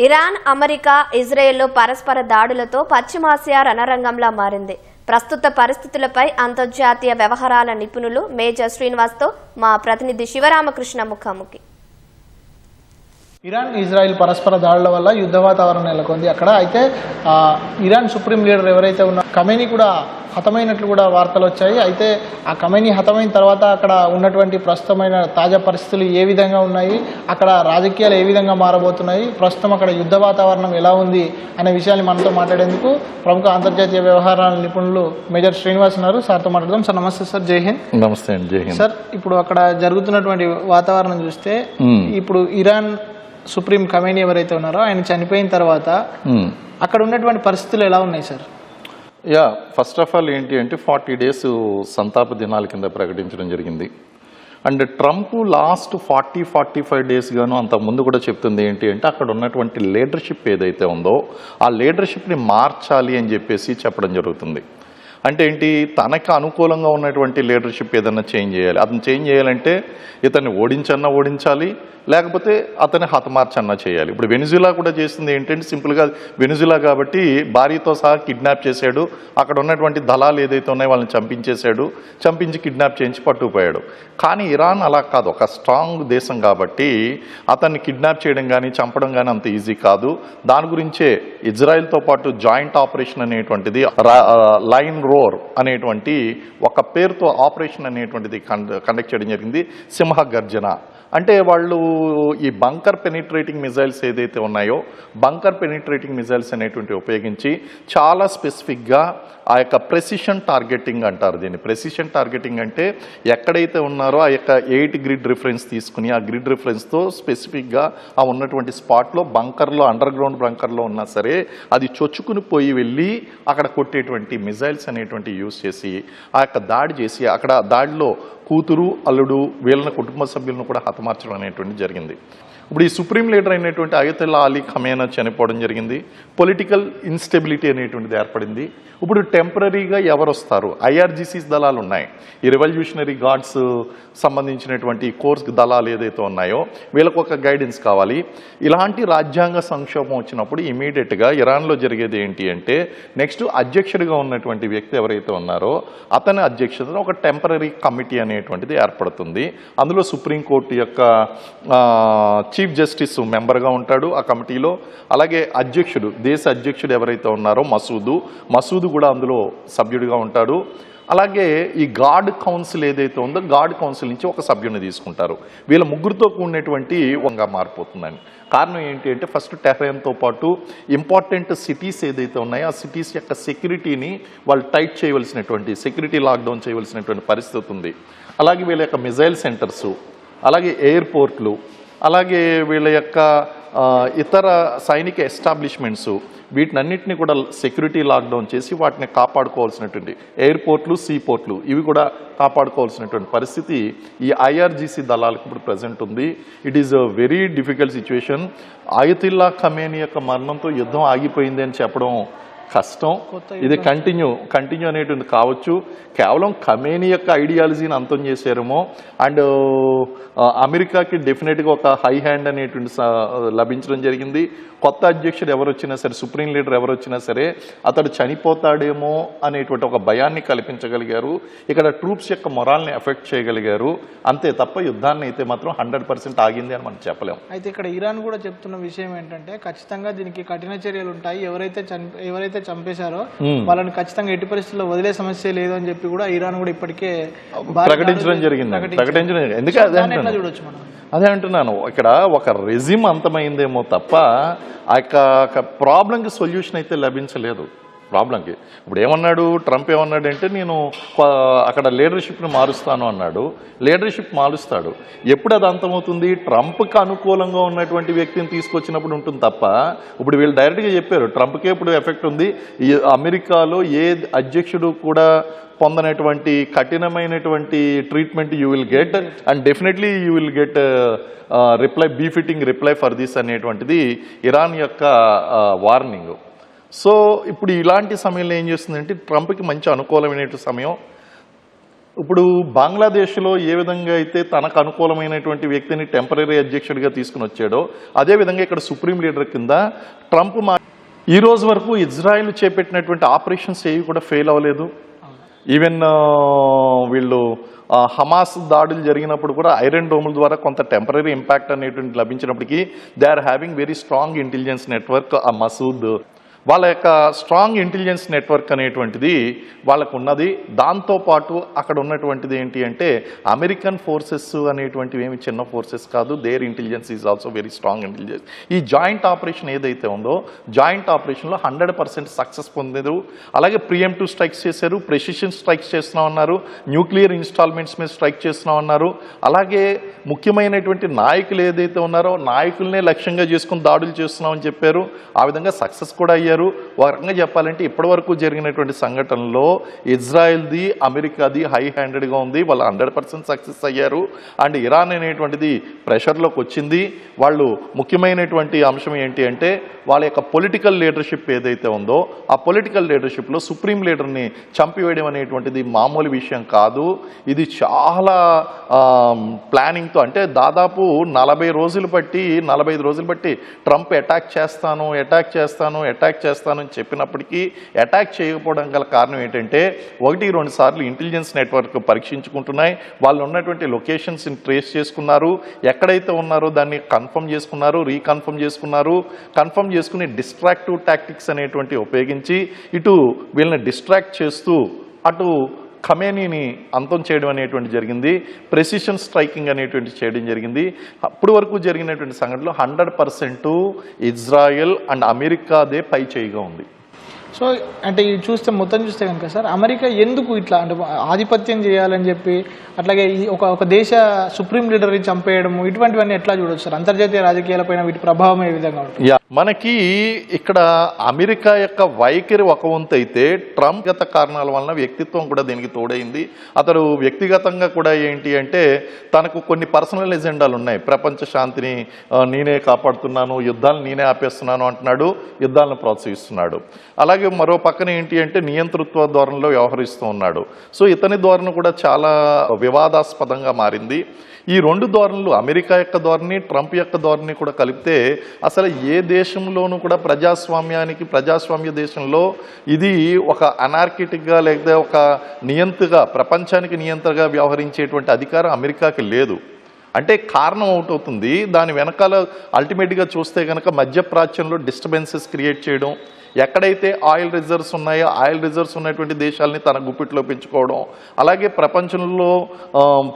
Iran, America, ఇజ్రాయెల్లో పరస్పర దాడులతో పశ్చిమాసియా రణరంగంలా మారింది. ప్రస్తుత పరిస్థితులపై అంతర్జాతీయ వ్యవహారాల నిపుణులు మేజర్ శ్రీనివాస్తో మా ప్రతినిధి శివరామకృష్ణ ముఖాముఖి. ఇరాన్ ఇజ్రాయెల్ పరస్పర దాడుల వల్ల యుద్ధ వాతావరణం నెలకొంది. అక్కడ అయితే ఇరాన్ సుప్రీం లీడర్ ఎవరైతే ఉన్నారో ఖమేనీ కూడా హతమైనట్లు కూడా వార్తలు వచ్చాయి. అయితే ఆ ఖమేనీ హతమైన తర్వాత అక్కడ ఉన్నటువంటి ప్రస్తుతమైన తాజా పరిస్థితులు ఏ విధంగా ఉన్నాయి, అక్కడ రాజకీయాలు ఏ విధంగా మారబోతున్నాయి, ప్రస్తుతం అక్కడ యుద్ధ వాతావరణం ఎలా ఉంది అనే విషయాన్ని మనతో మాట్లాడేందుకు ప్రముఖ అంతర్జాతీయ వ్యవహారాల నిపుణులు మేజర్ శ్రీనివాస్ ఉన్నారు. సార్తో మాట్లాడదాం. సార్ నమస్తే. సార్ జై హింద్. నమస్తే అండి. జై హింద్. సార్, ఇప్పుడు అక్కడ జరుగుతున్నటువంటి వాతావరణం చూస్తే ఇప్పుడు ఇరాన్ సుప్రీం ఖమేనీ ఎవరైతే ఉన్నారో ఆయన చనిపోయిన తర్వాత అక్కడ ఉన్నటువంటి పరిస్థితులు ఎలా ఉన్నాయి సార్? ఫస్ట్ ఆఫ్ ఆల్ ఏంటి అంటే 40 days సంతాప దినాల కింద ప్రకటించడం జరిగింది. అండ్ ట్రంప్ లాస్ట్ 40-45 days గాను అంతకుముందు కూడా చెప్తుంది ఏంటి అంటే అక్కడ ఉన్నటువంటి లీడర్షిప్ ఏదైతే ఉందో ఆ లీడర్షిప్ని మార్చాలి అని చెప్పేసి చెప్పడం జరుగుతుంది. అంటే ఏంటి, తనకు అనుకూలంగా ఉన్నటువంటి లీడర్షిప్ ఏదన్నా చేంజ్ చేయాలి. అతను చేంజ్ చేయాలంటే ఇతన్ని ఓడించాలి, లేకపోతే అతన్ని హతమార్చన్నా చేయాలి. ఇప్పుడు వెనిజులా కూడా చేసింది ఏంటంటే సింపుల్గా వెనిజులా కాబట్టి భార్యతో సహా కిడ్నాప్ చేశాడు. అక్కడ ఉన్నటువంటి దళాలు ఏదైతే ఉన్నాయో వాళ్ళని చంపించి కిడ్నాప్ చేయించి పట్టుకుపోయాడు. కానీ ఇరాన్ అలా కాదు, ఒక స్ట్రాంగ్ దేశం కాబట్టి అతన్ని కిడ్నాప్ చేయడం కానీ చంపడం కానీ అంత ఈజీ కాదు. దాని గురించే ఇజ్రాయెల్తో పాటు జాయింట్ ఆపరేషన్ అనేటువంటిది లైన్ రోర్ అనేటువంటి ఒక పేరుతో ఆపరేషన్ అనేటువంటిది కండక్ట్ చేయడం జరిగింది. సింహ గర్జన అంటే వాళ్ళు ఈ బంకర్ పెనిట్రేటింగ్ మిజైల్స్ ఏదైతే ఉన్నాయో బంకర్ పెనిట్రేటింగ్ మిజైల్స్ అనేటువంటి ఉపయోగించి చాలా స్పెసిఫిక్గా ఆ యొక్క ప్రెసిషన్ టార్గెటింగ్ అంటారు దీన్ని. ప్రెసిషన్ టార్గెటింగ్ అంటే ఎక్కడైతే ఉన్నారో ఆ యొక్క 8 గ్రిడ్ రిఫరెన్స్ తీసుకుని ఆ గ్రిడ్ రిఫరెన్స్తో స్పెసిఫిక్గా ఆ ఉన్నటువంటి స్పాట్లో బంకర్లో అండర్ గ్రౌండ్ బంకర్లో ఉన్నా సరే అది చొచ్చుకుని పోయి వెళ్ళి అక్కడ కొట్టేటువంటి మిజైల్స్ అనేటువంటి యూజ్ చేసి ఆ యొక్క దాడి చేసి అక్కడ దాడిలో కూతురు, అల్లుడు వీళ్ళని కుటుంబ సభ్యులను కూడా హతమార్చడం అనేటువంటి జరిగింది. ఇప్పుడు ఈ సుప్రీం లీడర్ అయినటువంటి అయతుల్లా అలీ ఖమేనీ చనిపోవడం జరిగింది. పొలిటికల్ ఇన్స్టెబిలిటీ అనేటువంటిది ఏర్పడింది. ఇప్పుడు టెంపరీగా ఎవరు వస్తారు? ఐఆర్జీసీస్ దళాలు ఉన్నాయి, ఈ రెవల్యూషనరీ గార్డ్స్ సంబంధించినటువంటి కోర్స్ దళాలు ఏదైతే ఉన్నాయో వీళ్ళకు ఒక గైడెన్స్ కావాలి. ఇలాంటి రాజ్యాంగ సంక్షోభం వచ్చినప్పుడు ఇమీడియట్గా ఇరాన్లో జరిగేది ఏంటి అంటే నెక్స్ట్ అధ్యక్షుడిగా ఉన్నటువంటి వ్యక్తి ఎవరైతే ఉన్నారో అతని అధ్యక్షతన ఒక టెంపరీ కమిటీ అనేటువంటిది ఏర్పడుతుంది. అందులో సుప్రీంకోర్టు యొక్క చీఫ్ జస్టిస్ మెంబర్గా ఉంటాడు ఆ కమిటీలో. అలాగే దేశ అధ్యక్షుడు ఎవరైతే ఉన్నారో మసూద్ కూడా అందులో సభ్యుడిగా ఉంటాడు. అలాగే ఈ గార్డ్ కౌన్సిల్ ఏదైతే ఉందో గార్డ్ కౌన్సిల్ నుంచి ఒక సభ్యుని తీసుకుంటారు. వీళ్ళ ముగ్గురితో కూడినటువంటి వంగా మారిపోతుందని కారణం ఏంటి అంటే ఫస్ట్ టెహ్రాన్తో పాటు ఇంపార్టెంట్ సిటీస్ ఏదైతే ఉన్నాయో ఆ సిటీస్ యొక్క సెక్యూరిటీని వాళ్ళు టైట్ చేయవలసినటువంటి సెక్యూరిటీ లాక్డౌన్ చేయవలసినటువంటి పరిస్థితి ఉంది. అలాగే వీళ్ళ యొక్క మిజైల్ సెంటర్సు, అలాగే ఎయిర్పోర్ట్లు, అలాగే వీళ్ళ యొక్క ఇతర సైనిక ఎస్టాబ్లిష్మెంట్స్ వీటినన్నింటినీ కూడా సెక్యూరిటీ లాక్డౌన్ చేసి వాటిని కాపాడుకోవాల్సినటువంటి ఎయిర్పోర్ట్లు, సీపోర్ట్లు ఇవి కూడా కాపాడుకోవాల్సినటువంటి పరిస్థితి ఈ ఐఆర్జీసీ దళాలకు ఇప్పుడు ప్రజెంట్ ఉంది. It is a very difficult situation. Ayatollah Khamenei యొక్క మరణంతో యుద్ధం ఆగిపోయింది అని చెప్పడం కష్టం. ఇది కంటిన్యూ అనేటువంటి కావచ్చు. కేవలం ఖమేనీ యొక్క ఐడియాలజీని అంతం చేశారేమో. అండ్ అమెరికాకి డెఫినెట్గా ఒక హై హ్యాండ్ అనేటువంటి లభించడం జరిగింది. కొత్త అధ్యక్షుడు ఎవరు వచ్చినా సరే, సుప్రీం లీడర్ ఎవరు వచ్చినా సరే అతడు చనిపోతాడేమో అనేటువంటి ఒక భయాన్ని కల్పించగలిగారు. ఇక్కడ ట్రూప్స్ యొక్క మొరాల్ని ఎఫెక్ట్ చేయగలిగారు. అంతే తప్ప యుద్ధాన్ని అయితే మాత్రం 100% ఆగింది అని మనం చెప్పలేము. అయితే ఇక్కడ ఇరాన్ కూడా చెప్తున్న విషయం ఏంటంటే ఖచ్చితంగా దీనికి కఠిన చర్యలు ఉంటాయి, ఎవరైతే చంపేశారో వాళ్ళని ఖచ్చితంగా ఎట్టి పరిస్థితుల్లో వదిలే సమస్య లేదు అని చెప్పి కూడా ఇరాన్ కూడా ఇప్పటికే ప్రకటించడం జరిగింది. ఎందుకంటే అదే అంటున్నాను, ఇక్కడ ఒక రెజిమ్ అంతమైందేమో తప్ప ఆ యొక్క ప్రాబ్లంకి సొల్యూషన్ అయితే లభించలేదు. ప్రాబ్లంకి ఇప్పుడు ఏమన్నాడు ట్రంప్ ఏమన్నాడంటే నేను అక్కడ లీడర్షిప్ని మారుస్తాను అన్నాడు. లీడర్షిప్ మారుస్తాడు. ఎప్పుడు అది అంతమవుతుంది? ట్రంప్కి అనుకూలంగా ఉన్నటువంటి వ్యక్తిని తీసుకొచ్చినప్పుడు ఉంటుంది తప్ప ఇప్పుడు వీళ్ళు డైరెక్ట్గా చెప్పారు ట్రంప్కే ఇప్పుడు ఎఫెక్ట్ ఉంది. ఈ అమెరికాలో ఏ అధ్యక్షుడు కూడా పొందనటువంటి కఠినమైనటువంటి treatment you will get and definitely you will get befitting reply for this అనేటువంటిది ఇరాన్ యొక్క వార్నింగ్. సో ఇప్పుడు ఇలాంటి సమయంలో ఏం చేస్తుందంటే ట్రంప్కి మంచి అనుకూలమైన సమయం. ఇప్పుడు బంగ్లాదేశ్లో ఏ విధంగా అయితే తనకు అనుకూలమైనటువంటి వ్యక్తిని టెంపరీ అధ్యక్షుడిగా తీసుకుని వచ్చాడో అదేవిధంగా ఇక్కడ సుప్రీం లీడర్ కింద ట్రంప్ ఈ రోజు వరకు ఇజ్రాయెల్ చేపట్టినటువంటి ఆపరేషన్స్ ఏవి కూడా ఫెయిల్ అవ్వలేదు. ఈవెన్ వీళ్ళు హమాస్ దాడులు జరిగినప్పుడు కూడా ఐరన్ డోముల ద్వారా కొంత టెంపరీ ఇంపాక్ట్ అనేటువంటి లభించినప్పటికీ they are having very strong intelligence network. ఆ మసూద్ వాళ్ళ యొక్క స్ట్రాంగ్ ఇంటెలిజెన్స్ నెట్వర్క్ అనేటువంటిది వాళ్ళకు ఉన్నది. దాంతోపాటు అక్కడ ఉన్నటువంటిది ఏంటి అంటే అమెరికన్ ఫోర్సెస్ అనేటువంటివి ఏమి చిన్న ఫోర్సెస్ కాదు. There intelligence is also very strong intelligence. ఈ జాయింట్ ఆపరేషన్ ఏదైతే ఉందో జాయింట్ ఆపరేషన్లో 100% సక్సెస్ పొందారు. అలాగే ప్రియంటివ్ స్ట్రైక్స్ చేశారు, ప్రెసిషన్ స్ట్రైక్స్ చేస్తున్నాం అన్నారు, న్యూక్లియర్ ఇన్స్టాల్మెంట్స్ మీద స్ట్రైక్ చేస్తున్నాం అన్నారు. అలాగే ముఖ్యమైనటువంటి నాయకులు ఏదైతే ఉన్నారో నాయకులనే లక్ష్యంగా చేసుకుని దాడులు చేస్తున్నామని చెప్పారు. ఆ విధంగా సక్సెస్ కూడా అయ్యారు. ఒక రకంగా చెప్పాలంటే ఇప్పటి వరకు జరిగినటువంటి సంఘటనలో ఇజ్రాయెల్ది అమెరికాది హై హ్యాండెడ్గా ఉంది. వాళ్ళు 100% సక్సెస్ అయ్యారు. అండ్ ఇరాన్ అనేటువంటిది ప్రెషర్లోకి వచ్చింది. వాళ్ళు ముఖ్యమైనటువంటి అంశం ఏంటి అంటే వాళ్ళ యొక్క పొలిటికల్ లీడర్షిప్ ఏదైతే ఉందో ఆ పొలిటికల్ లీడర్షిప్లో సుప్రీం లీడర్ని చంపివేయడం అనేటువంటిది మామూలు విషయం కాదు. ఇది చాలా ప్లానింగ్తో అంటే దాదాపు 45 రోజులు బట్టి ట్రంప్ అటాక్ చేస్తానని చెప్పినప్పటికీ అటాక్ చేయకపోవడం గల కారణం ఏంటంటే 1-2 సార్లు ఇంటెలిజెన్స్ నెట్వర్క్ పరీక్షించుకుంటున్నాయి. వాళ్ళు ఉన్నటువంటి లొకేషన్స్ ట్రేస్ చేసుకున్నారు, ఎక్కడైతే ఉన్నారో దాన్ని కన్ఫర్మ్ చేసుకుని డిస్ట్రాక్టివ్ టాక్టిక్స్ అనేటువంటి ఉపయోగించి ఇటు వీళ్ళని డిస్ట్రాక్ట్ చేస్తూ అటు ఖమేనీని అంతం చేయడం అనేటువంటి జరిగింది. ప్రెసిషన్ స్ట్రైకింగ్ అనేటువంటి చేయడం జరిగింది. అప్పటి వరకు జరిగినటువంటి సంఘటనలో 100% ఇజ్రాయెల్ అండ్ అమెరికాదే పై చేయిగా ఉంది. సో అంటే ఇది మొత్తం చూస్తే కనుక సార్ అమెరికా ఎందుకు ఇట్లా అంటే ఆధిపత్యం చేయాలని చెప్పి అట్లాగే ఒక దేశ సుప్రీం లీడర్ని చంపేయడము ఇటువంటివన్నీ ఎట్లా చూడొచ్చు సార్? అంతర్జాతీయ రాజకీయాలపైన వీటి ప్రభావం ఏ విధంగా ఉంటుంది? మనకి ఇక్కడ అమెరికా యొక్క వైఖరి ఒక వంతు అయితే ట్రంప్ గత కారణాల వలన వ్యక్తిత్వం కూడా దీనికి తోడైంది. అతడు వ్యక్తిగతంగా కూడా ఏంటి అంటే తనకు కొన్ని పర్సనల్ ఎజెండాలు ఉన్నాయి. ప్రపంచ శాంతిని నేనే కాపాడుతున్నాను, యుద్ధాలను నేనే ఆపేస్తున్నాను అంటున్నాడు, యుద్ధాలను ప్రోత్సహిస్తున్నాడు. అలాగే మరో పక్కన ఏంటి అంటే నియంతృత్వ ధోరణిలో వ్యవహరిస్తూ ఉన్నాడు. సో ఇతని ధోరణి కూడా చాలా వివాదాస్పదంగా మారింది. ఈ రెండు ధోరణులు అమెరికా యొక్క ధోరణి, ట్రంప్ యొక్క ధోరణి కూడా కలిపితే అసలు ఏ దేశంలోనూ కూడా ప్రజాస్వామ్య దేశంలో ఇది ఒక అనార్కిటిక్గా లేదా ఒక ప్రపంచానికి నియంత్రగా వ్యవహరించేటువంటి అధికారం అమెరికాకి లేదు. అంటే కారణం అవుతుంది దాని వెనకాల అల్టిమేట్గా చూస్తే కనుక మధ్యప్రాచ్యంలో డిస్టర్బెన్సెస్ క్రియేట్ చేయడం, ఎక్కడైతే ఆయిల్ రిజర్వ్స్ ఉన్నాయో ఆయిల్ రిజర్వ్స్ ఉన్నటువంటి దేశాలని తన గుప్పిట్లో పెంచుకోవడం, అలాగే ప్రపంచంలో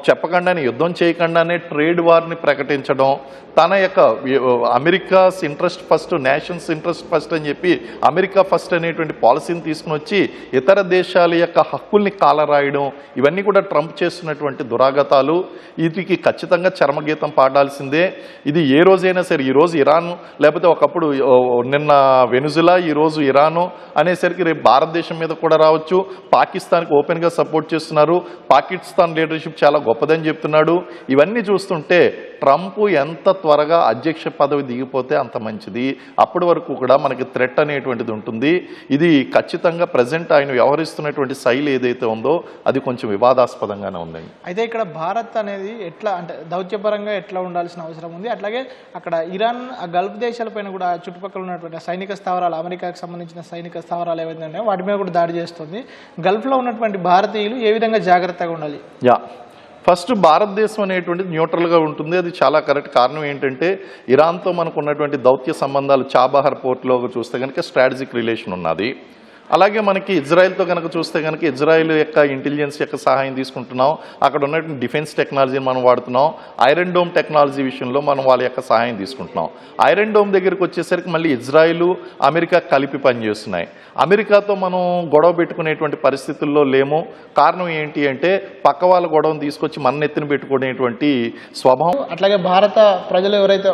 చెప్పకుండానే యుద్ధం చేయకుండానే ట్రేడ్ వార్ని ప్రకటించడం, తన యొక్క America's interest first, nations interest first అని చెప్పి అమెరికా ఫస్ట్ అనేటువంటి పాలసీని తీసుకుని వచ్చి ఇతర దేశాల యొక్క హక్కుల్ని కాలరాయడం, ఇవన్నీ కూడా ట్రంప్ చేస్తున్నటువంటి దురాగతాలు. వీటికి ఖచ్చితంగా చర్మగీతం పాడాల్సిందే. ఇది ఏ రోజైనా సరే, ఈరోజు ఇరాన్ లేకపోతే ఒకప్పుడు నిన్న వెనుజులా, ఈరోజు ఇరాను అనేసరికి రేపు భారతదేశం మీద కూడా రావచ్చు. పాకిస్తాన్కి ఓపెన్గా సపోర్ట్ చేస్తున్నారు. పాకిస్తాన్ లీడర్షిప్ చాలా గొప్పదని చెప్తున్నాడు. ఇవన్నీ చూస్తుంటే ట్రంప్ ఎంత త్వరగా అధ్యక్ష పదవి దిగిపోతే అంత మంచిది. అప్పటి వరకు కూడా మనకి థ్రెట్ అనేటువంటిది ఉంటుంది. ఇది ఖచ్చితంగా ప్రజెంట్ ఆయన వ్యవహరిస్తున్నటువంటి శైలి ఏదైతే ఉందో అది కొంచెం వివాదాస్పదంగానే ఉందండి. అయితే ఇక్కడ భారత్ అనేది ఎట్లా అంటే దౌత్యపరంగా ఎట్లా ఉండాల్సిన అవసరం ఉంది, అట్లాగే అక్కడ ఇరాన్ గల్ఫ్ దేశాలపైన కూడా చుట్టుపక్కల ఉన్నటువంటి సైనిక స్థావరాలు, అమెరికాకు సంబంధించిన సైనిక స్థావరాలు ఏవైతే ఉన్నాయో వాటి మీద కూడా దాడి చేస్తుంది. గల్ఫ్లో ఉన్నటువంటి భారతీయులు ఏ విధంగా జాగ్రత్తగా ఉండాలి? ఫస్ట్ భారతదేశం అనేటువంటిది న్యూట్రల్గా ఉంటుంది. అది చాలా కరెక్ట్. కారణం ఏంటంటే ఇరాన్తో మనకు ఉన్నటువంటి దౌత్య సంబంధాలు చాబహార్ పోర్ట్లో చూస్తే కనుక స్ట్రాటజిక్ రిలేషన్ ఉన్నది. అలాగే మనకి ఇజ్రాయెల్తో కనుక చూస్తే కనుక ఇజ్రాయెల్ యొక్క ఇంటెలిజెన్స్ యొక్క సహాయం తీసుకుంటున్నాం. అక్కడ ఉన్నటువంటి డిఫెన్స్ టెక్నాలజీని మనం వాడుతున్నాం. ఐరన్ డోమ్ టెక్నాలజీ విషయంలో మనం వాళ్ళ యొక్క సహాయం తీసుకుంటున్నాం. ఐరన్ డోమ్ దగ్గరికి వచ్చేసరికి మళ్ళీ ఇజ్రాయెల్, అమెరికా కలిపి పనిచేస్తున్నాయి. అమెరికాతో మనం గొడవ పెట్టుకునేటువంటి పరిస్థితుల్లో లేము. కారణం ఏంటి అంటే పక్క వాళ్ళ గొడవను తీసుకొచ్చి మన నెత్తిన పెట్టుకునేటువంటి స్వభావం. అట్లాగే భారత ప్రజలు ఎవరైతే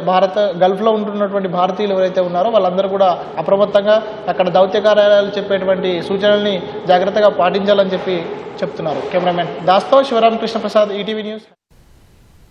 గల్ఫ్లో ఉంటున్నటువంటి భారతీయులు ఎవరైతే ఉన్నారో వాళ్ళందరూ కూడా అప్రమత్తంగా అక్కడ దౌత్య కార్యాలయాలు చెప్పేటువంటి సూచనల్ని జాగ్రత్తగా పాటించాలని చెప్పి చెప్తున్నారు. కెమెరామెన్ దాస్తో శివరామకృష్ణ ప్రసాద్, ఈటీవీ న్యూస్.